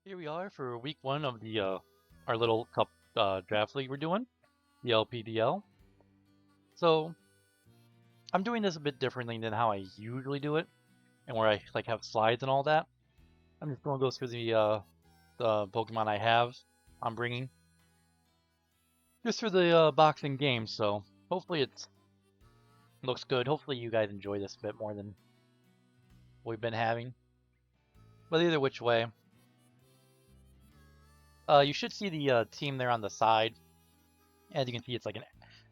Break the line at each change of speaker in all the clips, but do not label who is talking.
Here we are for week one of the our little cup draft league we're doing, the LPDL. So I'm doing this a bit differently than how I usually do it, and where I like have slides and all that. I'm just going to go through the Pokemon I have. I'm bringing just for the boxing game. So hopefully it looks good. Hopefully you guys enjoy this a bit more than we've been having. But either which way, you should see the team there on the side. As you can see, it's like an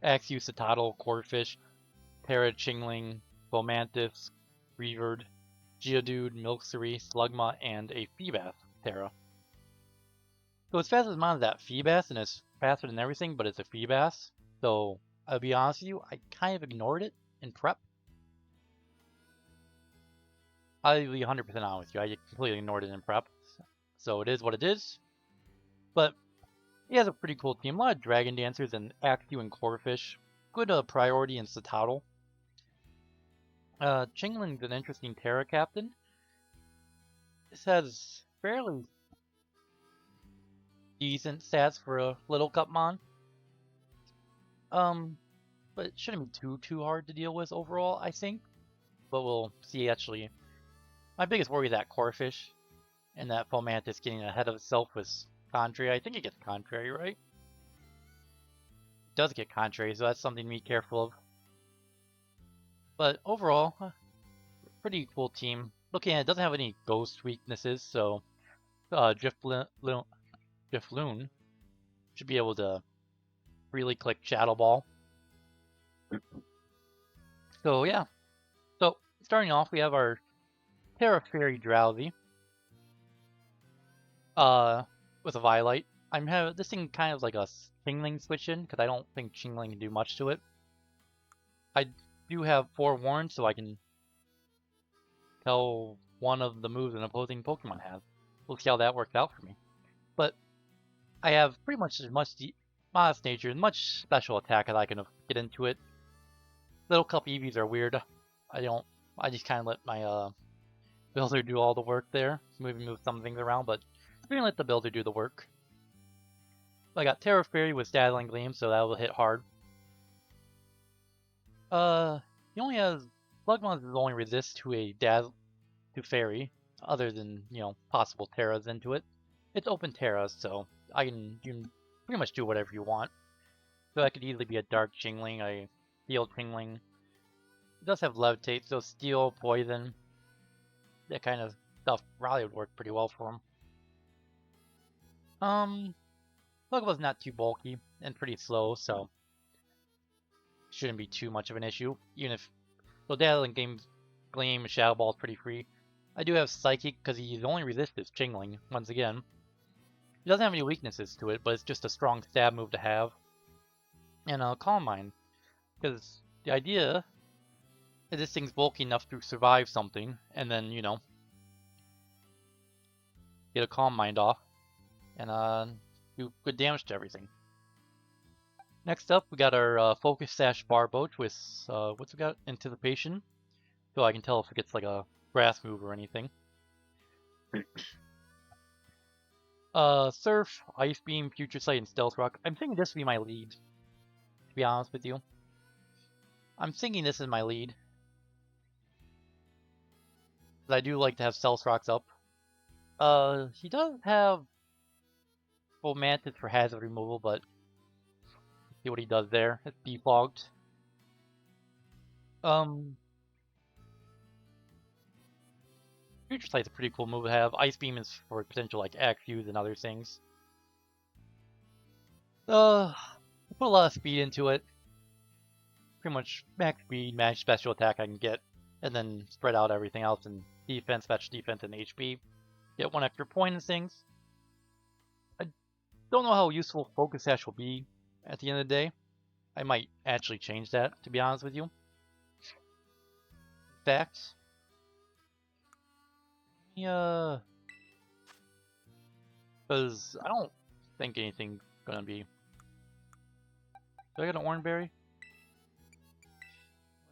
Axew, Citadel, Corphish, Terra, Chingling, Fomantis, Reaverd, Geodude, Milcery, Slugma, and a Feebas Terra. So it's fast as mine is that Feebas, and it's faster than everything, but it's a Feebas. So I'll be honest with you, I kind of ignored it in prep. I'll be 100% honest with you, I completely ignored it in prep. So it is what it is. But he has a pretty cool team. A lot of Dragon Dancers and Axew and Corphish. Good priority in Citadel. Chingling's an interesting Terra captain. This has fairly decent stats for a little Cupmon. Um, but it shouldn't be too hard to deal with overall, I think. But we'll see actually. My biggest worry is that Corphish and that Fomantis getting ahead of itself with Contrary. I think it gets Contrary, right? It does get Contrary, so that's something to be careful of. But overall, pretty cool team. Looking at it, doesn't have any ghost weaknesses, so Drifloon should be able to really click Shadow Ball. So yeah. So starting off, we have our Terra Fairy Drowzee. With a Violite. I'm having this thing kind of like a Chingling switch in because I don't think Chingling can do much to it. I do have Forewarned, so I can tell one of the moves an opposing Pokemon has. We'll see how that works out for me. But I have pretty much as much modest nature and much special attack as I can get into it. Little Cup EVs are weird. I just kind of let my builder do all the work there. Maybe move some things around, but we're gonna let the builder do the work. I got Terra Fairy with Dazzling Gleam, so that will hit hard. He only has Slugmon's only resist to a to Fairy, other than possible Terras into it. It's open Terras, so you can pretty much do whatever you want. So that could easily be a Dark Chingling, a Steel Chingling. It does have Levitate, so Steel, Poison, that kind of stuff probably would work pretty well for him. Slugma's not too bulky and pretty slow, so shouldn't be too much of an issue. Even if Dazzling Gleam, Shadow Ball is pretty free. I do have Psychic because he's only resisted Chingling, once again. He doesn't have any weaknesses to it, but it's just a strong stab move to have. And Calm Mind, because the idea is this thing's bulky enough to survive something, and then, get a Calm Mind off, and do good damage to everything. Next up, we got our Focus Sash Barboach with, what's we got? Anticipation. So I can tell if it gets like a grass move or anything. Surf, Ice Beam, Future Sight, and Stealth Rock. I'm thinking this would be my lead, to be honest with you. I'm thinking this is my lead. But I do like to have Stealth Rocks up. He does have Full Mantis for hazard removal, but see what he does there. It's defogged. Future Sight's a pretty cool move to have. Ice Beam is for potential like Axews and other things. I put a lot of speed into it. Pretty much max speed, max special attack I can get, and then spread out everything else in defense, special defense, and HP. Get one extra point and things. I don't know how useful Focus Sash will be at the end of the day. I might actually change that, to be honest with you. Facts. Yeah. Because I don't think anything's gonna be. Do I get an Orange Berry?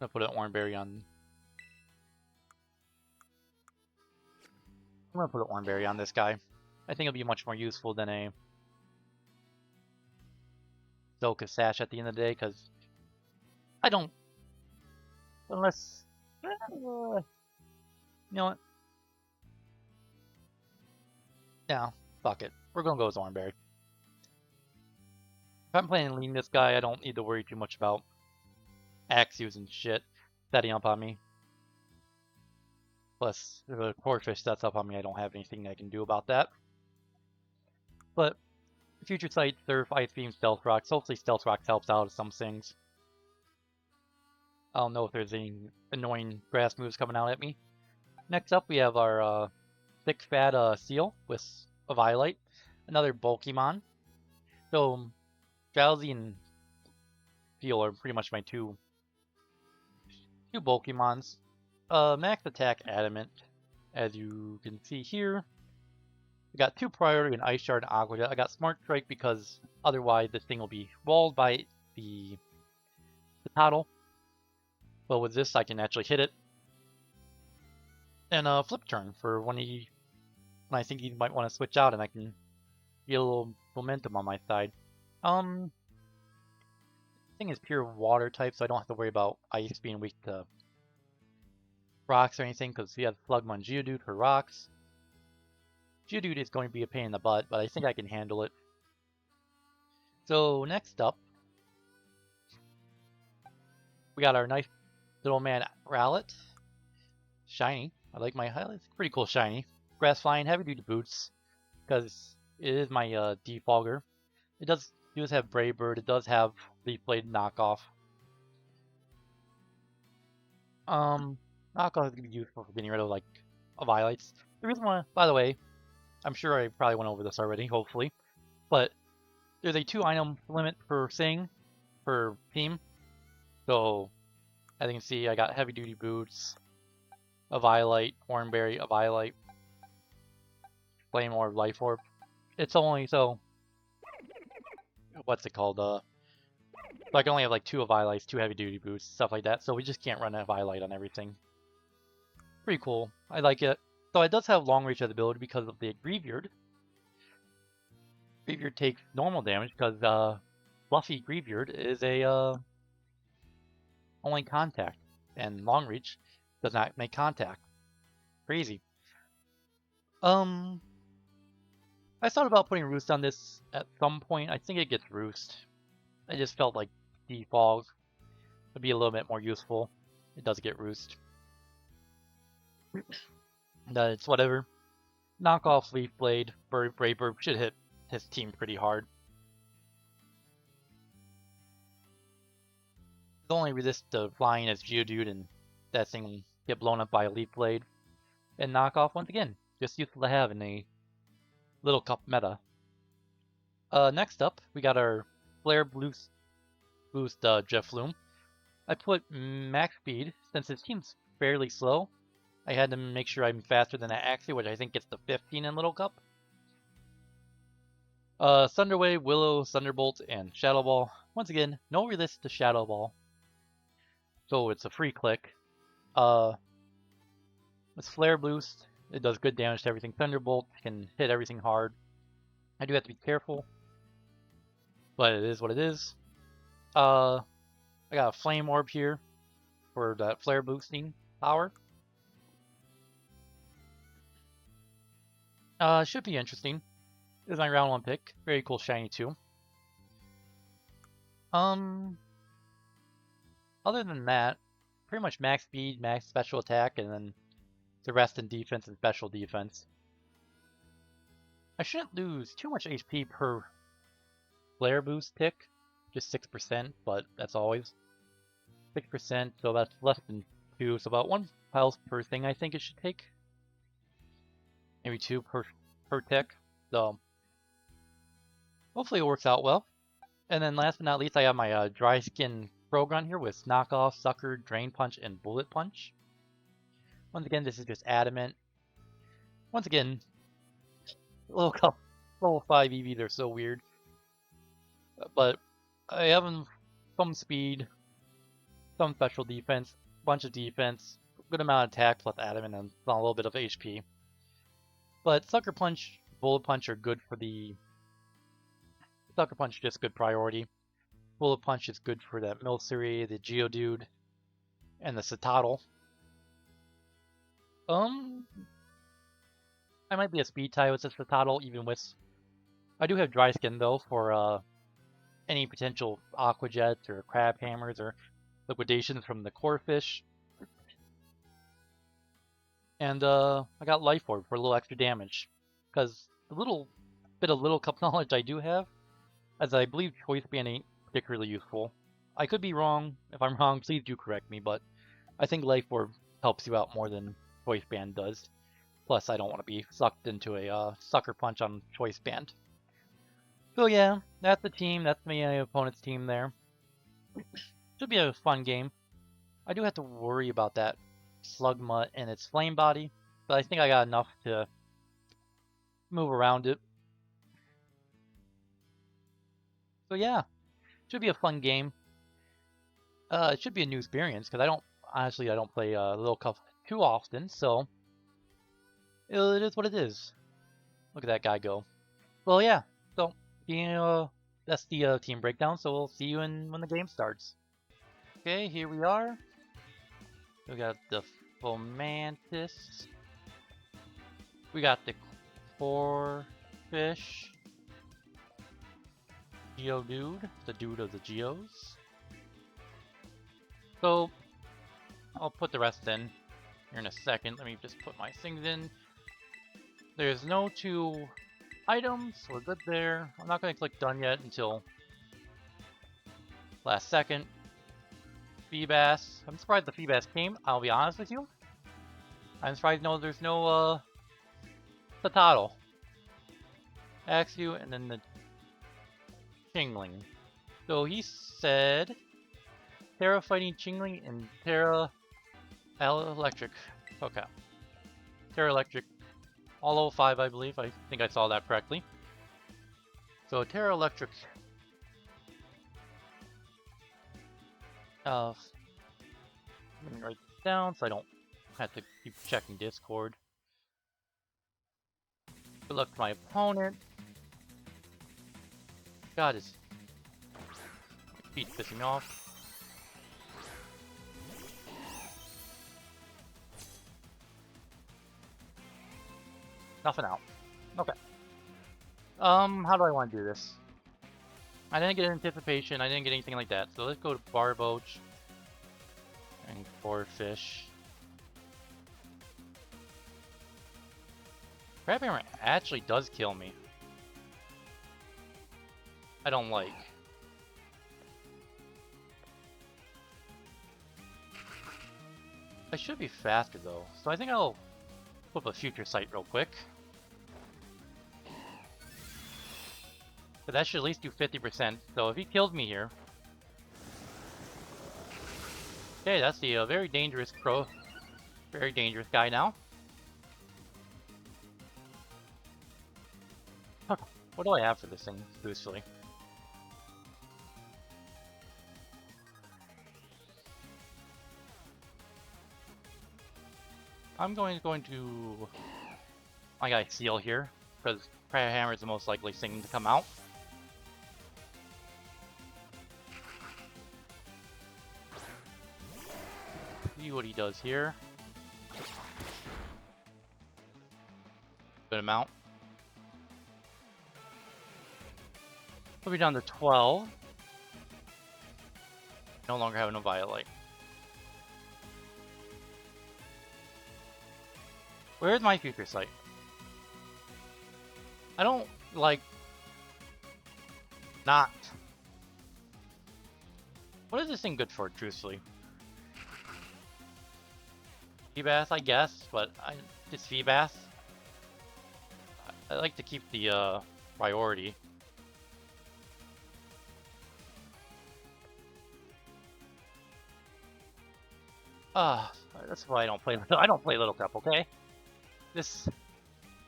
I'm gonna put an Orange Berry on. I'm gonna put an Orange Berry on this guy. I think it'll be much more useful than a Zoka Sash at the end of the day, because I don't, unless, you know what? Yeah, fuck it. We're gonna go Zornberry. If I'm playing lean this guy, I don't need to worry too much about Axios and shit setting up on me. Plus, if a Corphish sets up on me, I don't have anything I can do about that. But Future Sight, Surf, Ice Beam, Stealth Rocks. Hopefully Stealth Rocks helps out with some things. I don't know if there's any annoying grass moves coming out at me. Next up, we have our thick fat seal with a Violet. Another Bulkymon. So, Drowzee and Seal are pretty much my two Bulkymons. Max attack Adamant, as you can see here. I got 2 priority and Ice Shard and Aqua Jet. I got Smart Strike because otherwise this thing will be walled by the paddle. But with this I can actually hit it. And flip turn for when I think he might want to switch out and I can get a little momentum on my side. Thing is pure water type, so I don't have to worry about ice being weak to rocks or anything, because he has Slugma Geodude for rocks. Geodude is going to be a pain in the butt, but I think I can handle it. So next up, we got our nice little man Rowlet. Shiny. I like my highlights. Pretty cool shiny. Grass flying, heavy duty boots, because it is my defogger. It does have Brave Bird. It does have Leaf Blade knockoff. Knockoff is gonna be useful for getting rid of like Violates. The reason why, by the way, I'm sure I probably went over this already, hopefully, but there's a 2 item limit per thing per team. So as you can see, I got heavy duty boots, a Violet, Hornberry, a Violet, Flame Orb, Life Orb. It's only so what's it called? So I can only have like 2 Violets, 2 heavy duty boots, stuff like that. So we just can't run a Violet on everything. Pretty cool. I like it. So it does have long reach as ability because of the Greavyard. Greavyard takes normal damage because Fluffy Greavyard is a only contact, and long reach does not make contact. Crazy. I thought about putting Roost on this at some point. I think it gets Roost. I just felt like Defog would be a little bit more useful. It does get Roost. It's whatever. Knock off Leaf Blade. Brave Bird should hit his team pretty hard. The only resist to flying is Geodude, and that thing will get blown up by a Leaf Blade. And knock off once again. Just useful to have in a Little Cup meta. Next up, we got our Flare Boost Jeffloom. I put max speed since his team's fairly slow. I had to make sure I'm faster than that Axie, which I think gets to 15 in Little Cup. Thunderwave, Willow, Thunderbolt, and Shadow Ball. Once again, no resist to Shadow Ball, so it's a free click. With Flare Boost, it does good damage to everything. Thunderbolt can hit everything hard. I do have to be careful, but it is what it is. I got a Flame Orb here for that Flare boosting power. Should be interesting. This is my round 1 pick. Very cool shiny too. Other than that, pretty much max speed, max special attack, and then the rest in defense and special defense. I shouldn't lose too much HP per Flare boost pick. Just 6%, but that's always 6%, so that's less than 2, so about 1 health per thing I think it should take. Maybe 2 per tick, so hopefully it works out well. And then last but not least, I have my Dry Skin Progron here with Knockoff, Sucker, Drain Punch, and Bullet Punch. Once again, this is just Adamant. Once again, level 5 EVs are so weird. But I have some speed, some special defense, bunch of defense, good amount of attack plus Adamant, and a little bit of HP. But Sucker Punch Bullet Punch are good for the... Sucker Punch just good priority. Bullet Punch is good for that Milcery, the Geodude, and the Citadel. I might be a speed tie with the Citadel, even with... I do have Dry Skin, though, for any potential Aqua Jets or Crab Hammers or liquidations from the Core Fish. And I got Life Orb for a little extra damage. Because the little bit of Little Cup knowledge I do have, as I believe Choice Band ain't particularly useful. I could be wrong. If I'm wrong, please do correct me, but I think Life Orb helps you out more than Choice Band does. Plus, I don't want to be sucked into a Sucker Punch on Choice Band. So yeah, that's the team. That's my opponent's team there. Should be a fun game. I do have to worry about that Slugma and its Flame Body, but I think I got enough to move around it. So yeah, should be a fun game. It should be a new experience because I don't play Little Cup too often, so it is what it is. Look at that guy go. Well, yeah. So that's the team breakdown. So we'll see you when the game starts. Okay, here we are. We got the Fomantis. We got the Core Fish. Geodude, the dude of the Geos. So, I'll put the rest in here in a second. Let me just put my things in. There's no 2 items, so we're good there. I'm not going to click done yet until last second. Feebas. I'm surprised the Feebas came, I'll be honest with you. I'm surprised there's no Citadel. Axew, and then the Chingling. So he said Terra Fighting Chingling and Terra Electric. Okay. Terra Electric. All 05, I believe. I think I saw that correctly. So Terra Electric. Let me write this down so I don't have to keep checking Discord. Good luck to my opponent. God, his feet's pissing me off. Nothing out. Okay. How do I want to do this? I didn't get anticipation, I didn't get anything like that. So let's go to Barboach and Core Fish. Crab Hammer actually does kill me. I don't like. I should be faster though, so I think I'll flip a Future Sight real quick. But that should at least do 50%, so if he kills me here... Okay, that's the very dangerous very dangerous guy now. Okay, what do I have for this thing, usefully? I'm going to... I got Seal here, because Crab Hammer is the most likely thing to come out. See what he does here. Good amount. We'll be down to 12. No longer having a Violet. Where's my Future Sight? I don't like not. What is this thing good for, truthfully? Feebas, I guess, but it's Feebas. I like to keep the priority. That's why I don't play. I don't play Little Cup, okay? This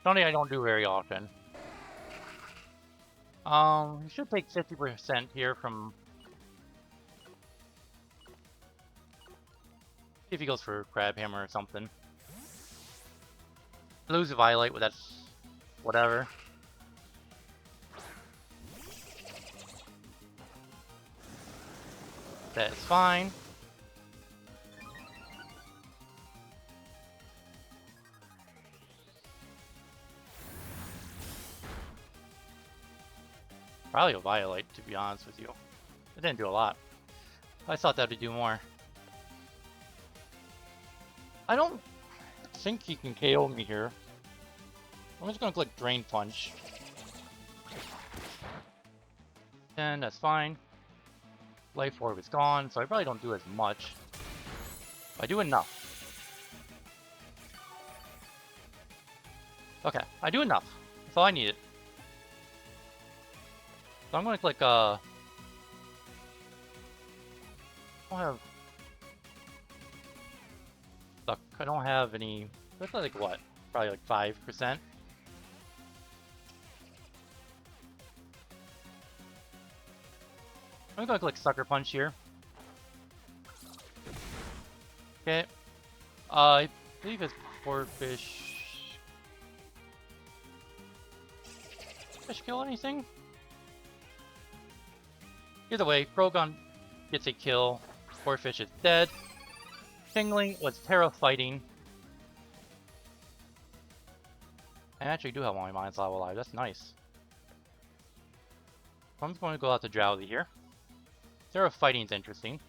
something I don't do very often. You should take 50% here from. See if he goes for Crab Hammer or something. Lose a Violet, but that's whatever. That is fine. Probably a Violite, to be honest with you. It didn't do a lot. I thought that would do more. I don't think he can KO me here. I'm just gonna click Drain Punch. And that's fine. Life Orb is gone, so I probably don't do as much. But I do enough. Okay, I do enough. That's all I needed. So I'm gonna click, I don't have any, that's like what? Probably like 5%. I'm gonna click Sucker Punch here. Okay. I believe it's poor fish. Fish kill anything? Either way, Krogon gets a kill. Poor fish is dead. Tingling was Terra fighting. I actually do have one of my mines alive. That's nice. I'm just going to go out to Drowzee here. Terra fighting's interesting.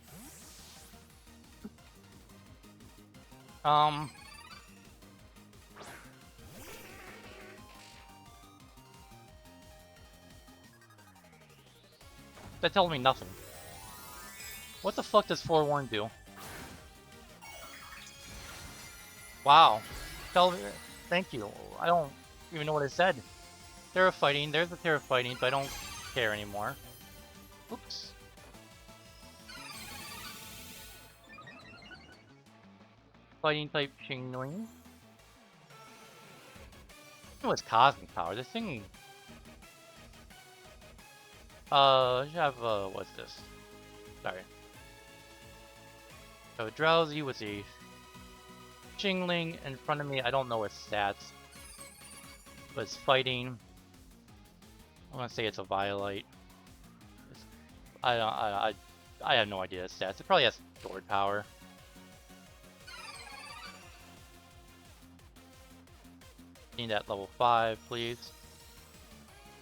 That tells me nothing. What the fuck does Forewarn do? Wow. Thank you. I don't even know what it said. Terra fighting. There's the Terra fighting, but I don't care anymore. Oops. Fighting type Chingling. It was Cosmic Power. This thing. I should have, what's this? Sorry. So Drowzee was a Chingling in front of me. I don't know its stats. But it's fighting. I'm gonna say it's a Violite. I have no idea its stats. It probably has Sword Power. Need that level 5, please.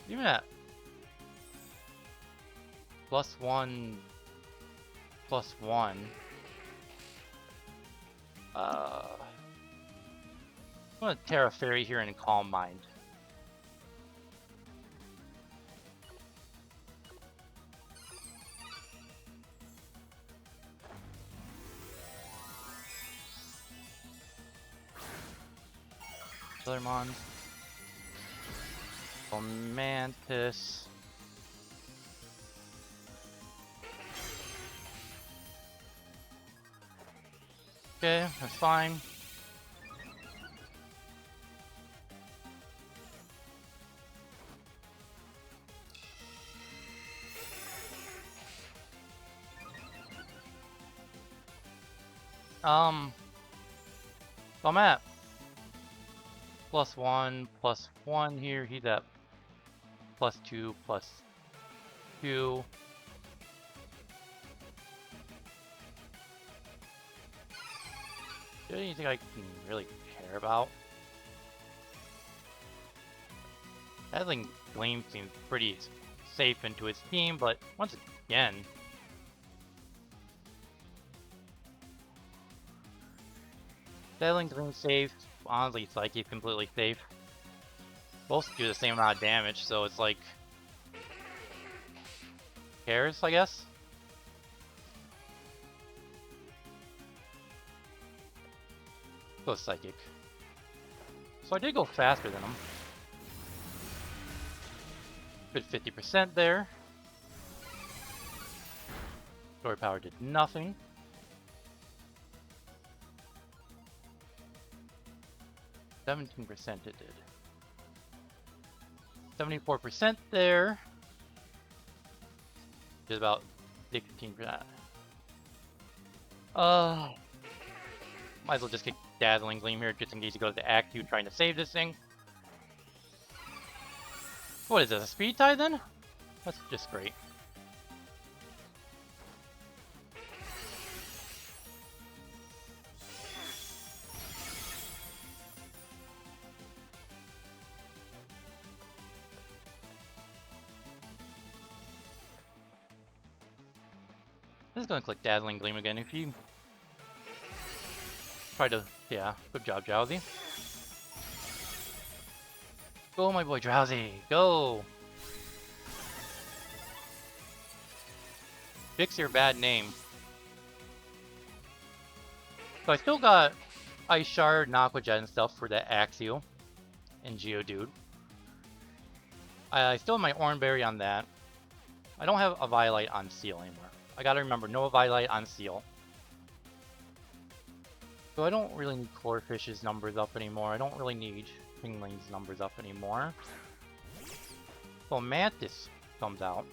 Even at +1, +1. I'm gonna Terra Fairy here in Calm Mind. Mantis. Mantis. Okay, that's fine. So I'm at +1, +1 here. He's at +2, +2. Is there anything I can really care about? Dazzling Gleam seems pretty safe into his team, but once again, Dazzling Gleam safe. Honestly, Psyche completely safe. Both do the same amount of damage, so it's like cares, I guess. Go Psychic. So I did go faster than him. Good 50% there. Sword Power did nothing. 17% it did. 74% there. Is about 16%. Might as well just kick Dazzling Gleam here just in case he goes to Act 2 trying to save this thing. What is this, a speed tie then? That's just great. just gonna click Dazzling Gleam again. If you try to, yeah, good job, Drowzee. Go, my boy Drowzee, go! Fix your bad name. So I still got Ice Shard and Aqua Jet and stuff for the Axio and Geodude. I still have my Oranberry on that. I don't have a Violite on Seal anymore. I gotta remember, no Violite on Seal. So I don't really need Chlorfish's numbers up anymore. I don't really need Pingling's numbers up anymore. So Mantis comes out.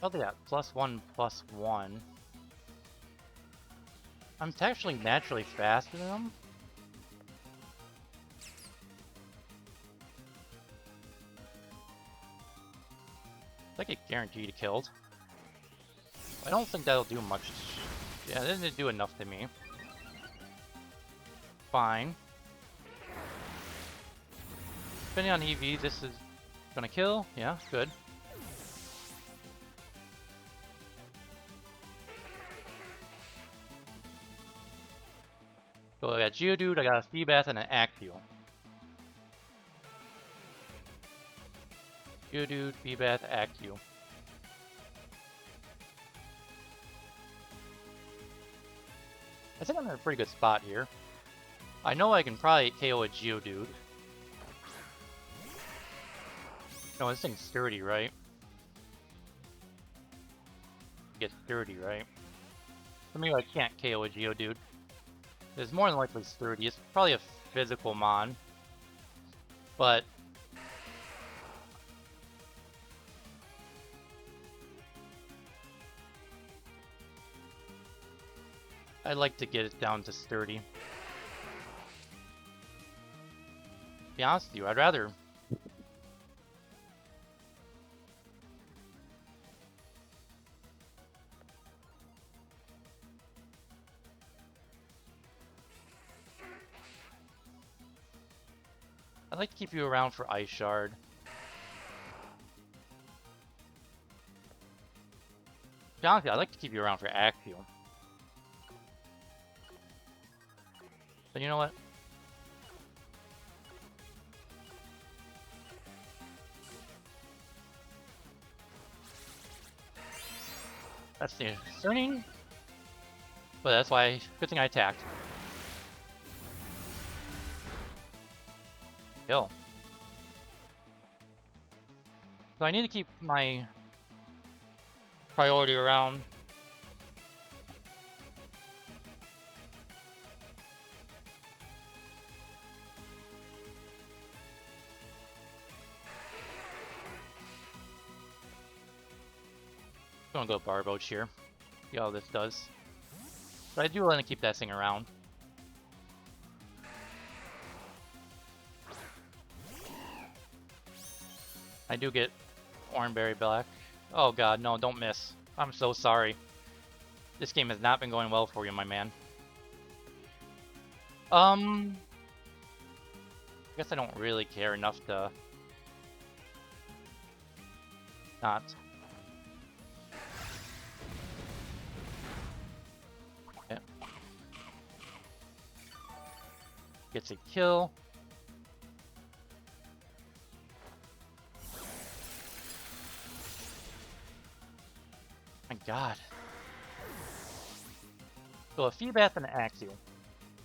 Oh yeah, +1/+1. I'm actually naturally faster than them. I get guaranteed killed. I don't think that'll do much. Yeah, it didn't do enough to me. Fine. Depending on EV, this is gonna kill. Yeah, good. So I got Geodude, I got a Seabass, and an Axio. Geodude, Seabass, Axio. I think I'm in a pretty good spot here. I know I can probably KO a Geodude. No, this thing's sturdy, right? Get sturdy, right? So maybe I can't KO a Geodude. It's more than likely sturdy. It's probably a physical mon. But I'd like to get it down to sturdy. To be honest with you, I'd rather to keep you around for Ice Shard. To be honest with you, I'd like to keep you around for Axio. But you know what? That's concerning. But that's why, good thing I attacked. Kill. So I need to keep my priority around. I'm gonna go Barboach here. See how this does. But I do want to keep that thing around. I do get Oranberry back. Oh god, no, don't miss. I'm so sorry. This game has not been going well for you, my man. I guess I don't really care enough to not. Okay. Gets a kill. My god. So a Feebas and an Axio.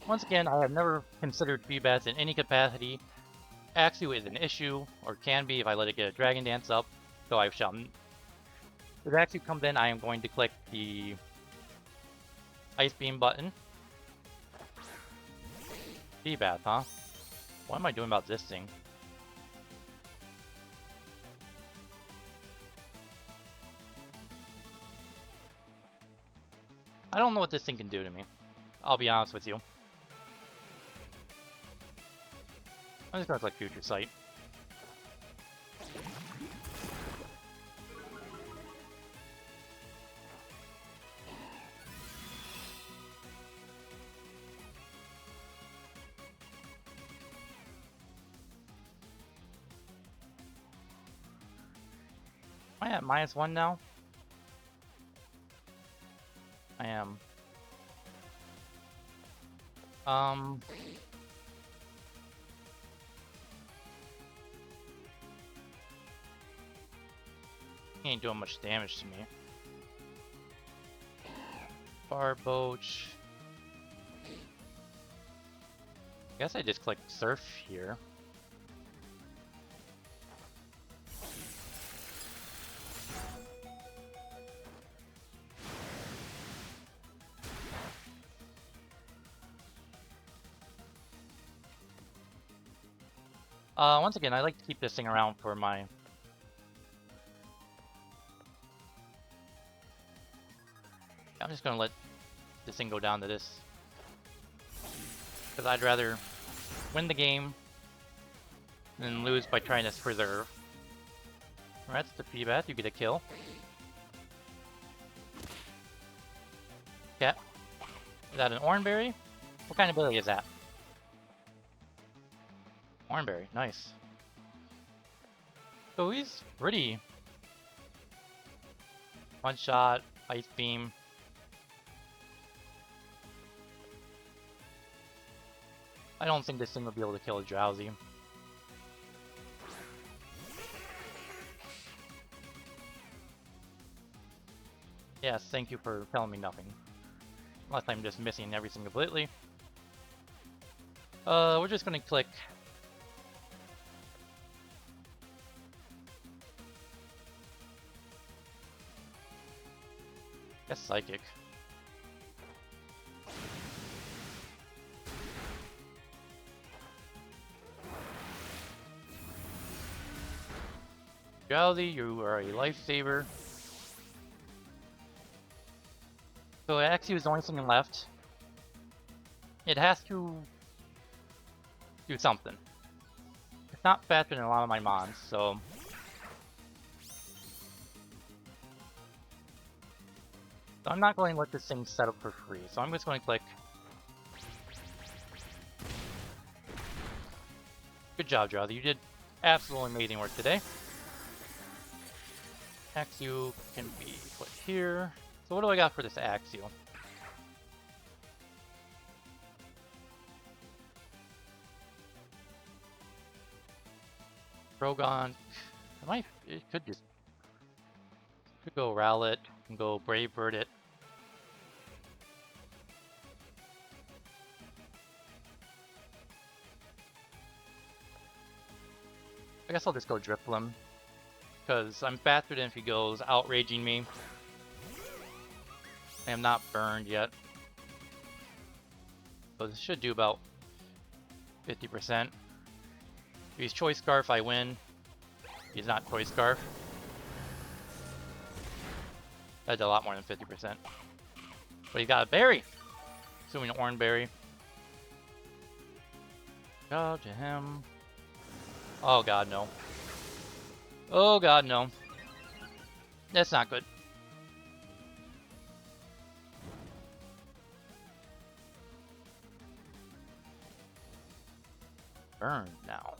Once again, I have never considered Feebas in any capacity. Axio is an issue, or can be if I let it get a Dragon Dance up, so I shall. If Axio comes in, I am going to click the Ice Beam button. Feebas, huh? What am I doing about this thing? I don't know what this thing can do to me. I'll be honest with you. I'm just gonna click Future Sight. I at -1 now? I am. He ain't doing much damage to me. Barboach. Guess I just click Surf here. Once again, I like to keep this thing around for my... I'm just gonna let this thing go down to this. Because I'd rather win the game than lose by trying to preserve. Alright, that's the feedback. You get a kill. Yeah. Is that an Oranberry? What kind of ability is that? Oranberry, nice. So he's pretty. One shot, Ice Beam. I don't think this thing will be able to kill a Drowzee. Yes, thank you for telling me nothing. Unless I'm just missing everything completely. We're just gonna click. Guess Psychic. Drowzee, you are a lifesaver. So Axie is the only thing left. It has to do something. It's not faster than a lot of my mons, so... So I'm not going to let this thing set up for free, so I'm just going to click. Good job, Drowzee. You did absolutely amazing work today. Axie can be put here. So what do I got for this Axie? Drogon. It could just... Could go Rowlet, and go Brave Bird it. I guess I'll just go Drifloon. Because I'm faster than if he goes outraging me. I am not burned yet. So this should do about 50%. If he's Choice Scarf, I win. He's not Choice Scarf. That's a lot more than 50%. But he's got a berry! Assuming an Oranberry. Go to him. Oh god, no. Oh god, no. That's not good. Burn now.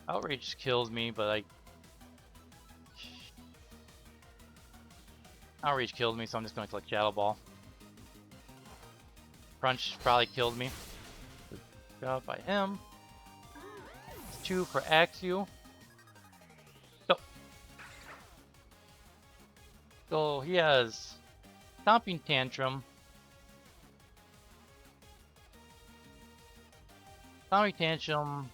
Outrage kills me, but Outrage killed me, so I'm just gonna click Shadow Ball. Crunch probably killed me. Good job by him. 2 for Axie. So he has Stomping Tantrum. Stomping Tantrum.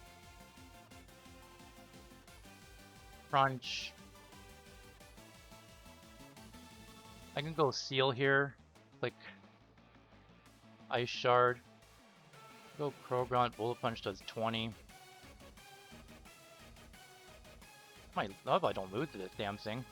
Crunch. I can go Seal here. Click Ice Shard. Go Krogron. Bullet Punch does 20. I hope I don't lose to this damn thing.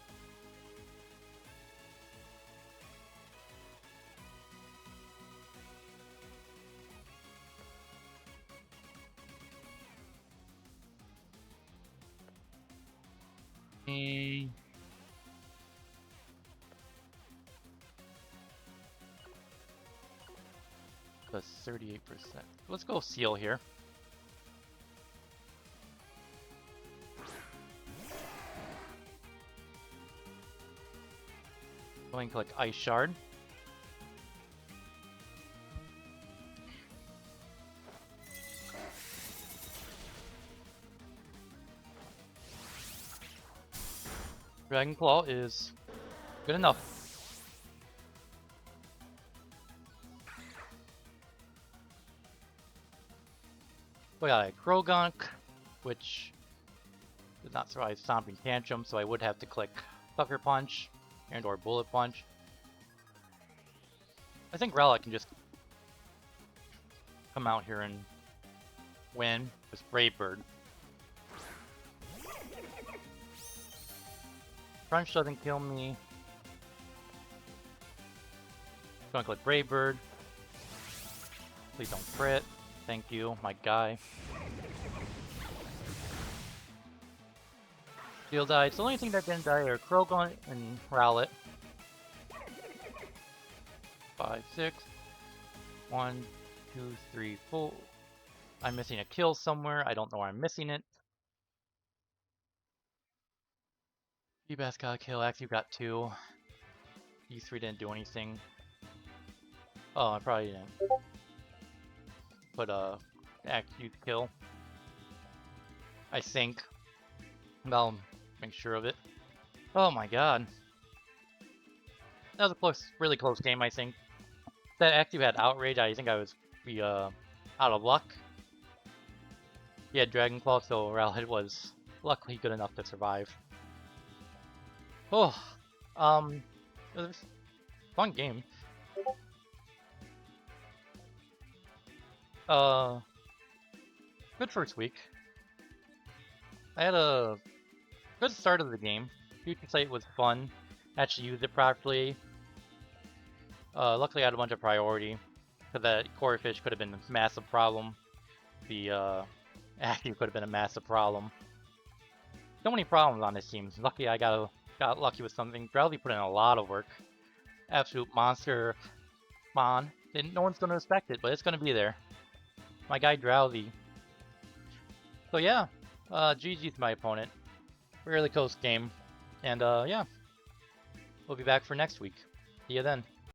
Plus 38%. Let's go Seal here. Going to click Ice Shard. Dragon Claw is good enough. We got a Krogunk, which did not survive Stomping Tantrum, so I would have to click Sucker Punch and or Bullet Punch. I think Rowlet can just come out here and win with Brave Bird. Crunch doesn't kill me. Gonna click Brave Bird. Please don't crit. Thank you, my guy. Steel died. So the only thing that didn't die are Krogon and Rowlet. 5, 6. 1, 2, 3, 4. I'm missing a kill somewhere. I don't know where I'm missing it. Feebas got a kill. Actually, got 2. You 3 didn't do anything. Oh, I probably didn't. But actually kill. I think. I'll make sure of it. Oh my god. That was a close, really close game, I think. That actually had Outrage, I think I was out of luck. He had Dragon Claw, so Rowlet was luckily good enough to survive. Oh, it was a fun game. Good first week. I had a good start of the game. Future Sight was fun. Actually used it properly. Luckily I had a bunch of priority. Because that Core Fish could have been a massive problem. The Active could have been a massive problem. So many problems on this team. Lucky I got lucky with something. Drowzee put in a lot of work. Absolute monster spawn. No one's going to expect it, but it's going to be there. My guy Drowzee. So yeah, GG's my opponent. Really close game. And yeah, we'll be back for next week. See you then.